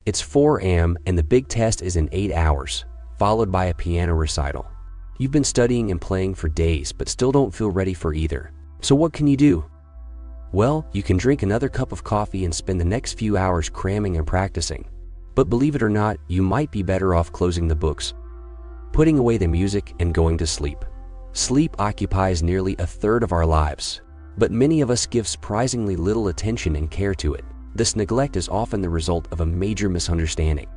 It's 4 a.m. and the big test is in 8 hours, followed by a piano recital. You've been studying and playing for days but still don't feel ready for either. So what can you do? Well, you can drink another cup of coffee and spend the next few hours cramming and practicing. But believe it or not, you might be better off closing the books, putting away the music, and going to sleep. Sleep occupies nearly a third of our lives, but many of us give surprisingly little attention and care to it. This neglect is often the result of a major misunderstanding.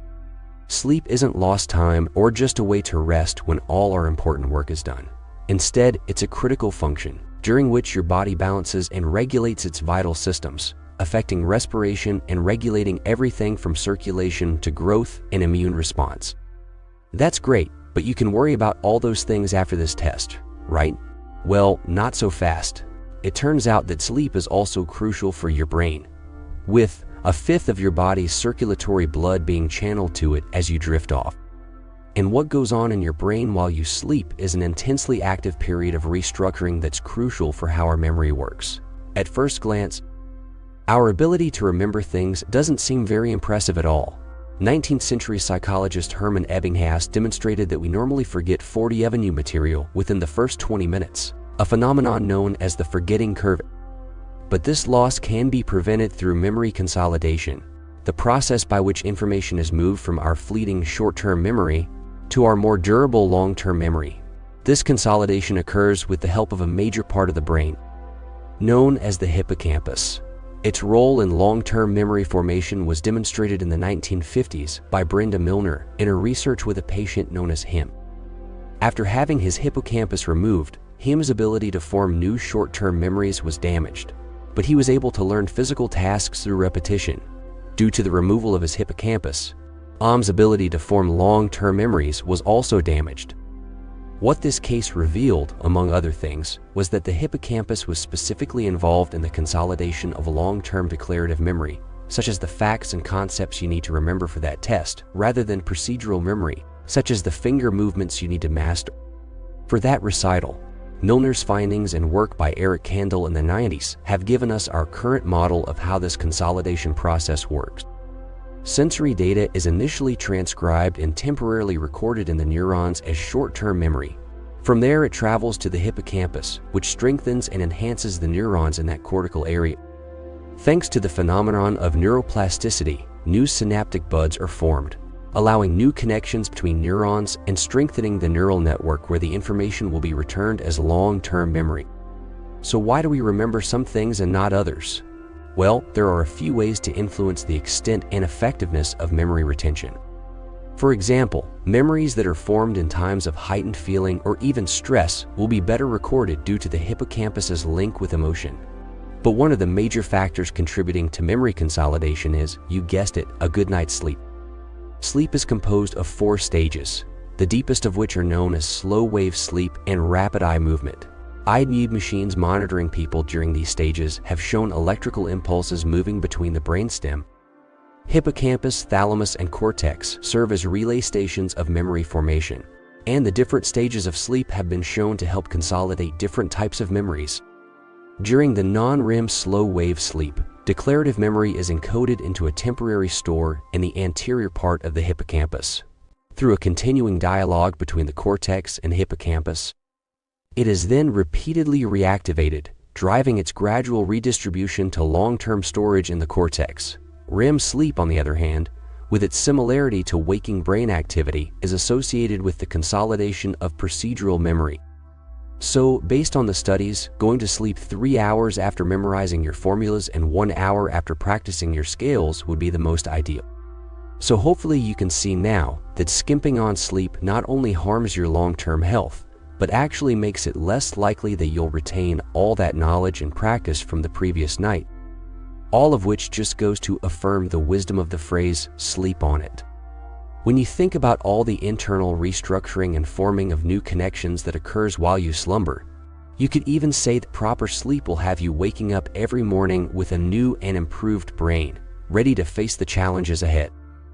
Sleep isn't lost time or just a way to rest when all our important work is done. Instead, it's a critical function during which your body balances and regulates its vital systems, affecting respiration and regulating everything from circulation to growth and immune response. That's great, but you can worry about all those things after this test, right? Well, not so fast. It turns out that sleep is also crucial for your brain, with a fifth of your body's circulatory blood being channeled to it as you drift off. And what goes on in your brain while you sleep is an intensely active period of restructuring that's crucial for how our memory works. At first glance, our ability to remember things doesn't seem very impressive at all. 19th century psychologist Hermann Ebbinghaus demonstrated that we normally forget 40 of a new material within the first 20 minutes, a phenomenon known as the forgetting curve. But this loss can be prevented through memory consolidation, the process by which information is moved from our fleeting short-term memory to our more durable long-term memory. This consolidation occurs with the help of a major part of the brain, known as the hippocampus. Its role in long-term memory formation was demonstrated in the 1950s by Brenda Milner in her research with a patient known as him. After having his hippocampus removed, him's ability to form new short-term memories was damaged, but he was able to learn physical tasks through repetition. Due to the removal of his hippocampus, Am's ability to form long-term memories was also damaged. What this case revealed, among other things, was that the hippocampus was specifically involved in the consolidation of long-term declarative memory, such as the facts and concepts you need to remember for that test, rather than procedural memory, such as the finger movements you need to master for that recital. Milner's findings and work by Eric Kandel in the 90s have given us our current model of how this consolidation process works. Sensory data is initially transcribed and temporarily recorded in the neurons as short-term memory. From there, it travels to the hippocampus, which strengthens and enhances the neurons in that cortical area. Thanks to the phenomenon of neuroplasticity, new synaptic buds are formed, allowing new connections between neurons and strengthening the neural network where the information will be returned as long-term memory. So why do we remember some things and not others? Well, there are a few ways to influence the extent and effectiveness of memory retention. For example, memories that are formed in times of heightened feeling or even stress will be better recorded due to the hippocampus's link with emotion. But one of the major factors contributing to memory consolidation is, you guessed it, a good night's sleep. Sleep is composed of 4 stages, the deepest of which are known as slow-wave sleep and rapid eye movement. Eye machines monitoring people during these stages have shown electrical impulses moving between the brainstem. Hippocampus, thalamus, and cortex serve as relay stations of memory formation, and the different stages of sleep have been shown to help consolidate different types of memories. During the non-REM slow-wave sleep, declarative memory is encoded into a temporary store in the anterior part of the hippocampus. Through a continuing dialogue between the cortex and hippocampus, it is then repeatedly reactivated, driving its gradual redistribution to long-term storage in the cortex. REM sleep, on the other hand, with its similarity to waking brain activity, is associated with the consolidation of procedural memory. So, based on the studies, going to sleep 3 hours after memorizing your formulas and 1 hour after practicing your scales would be the most ideal. So hopefully you can see now that skimping on sleep not only harms your long-term health, but actually makes it less likely that you'll retain all that knowledge and practice from the previous night, all of which just goes to affirm the wisdom of the phrase, sleep on it. When you think about all the internal restructuring and forming of new connections that occurs while you slumber, you could even say that proper sleep will have you waking up every morning with a new and improved brain, ready to face the challenges ahead.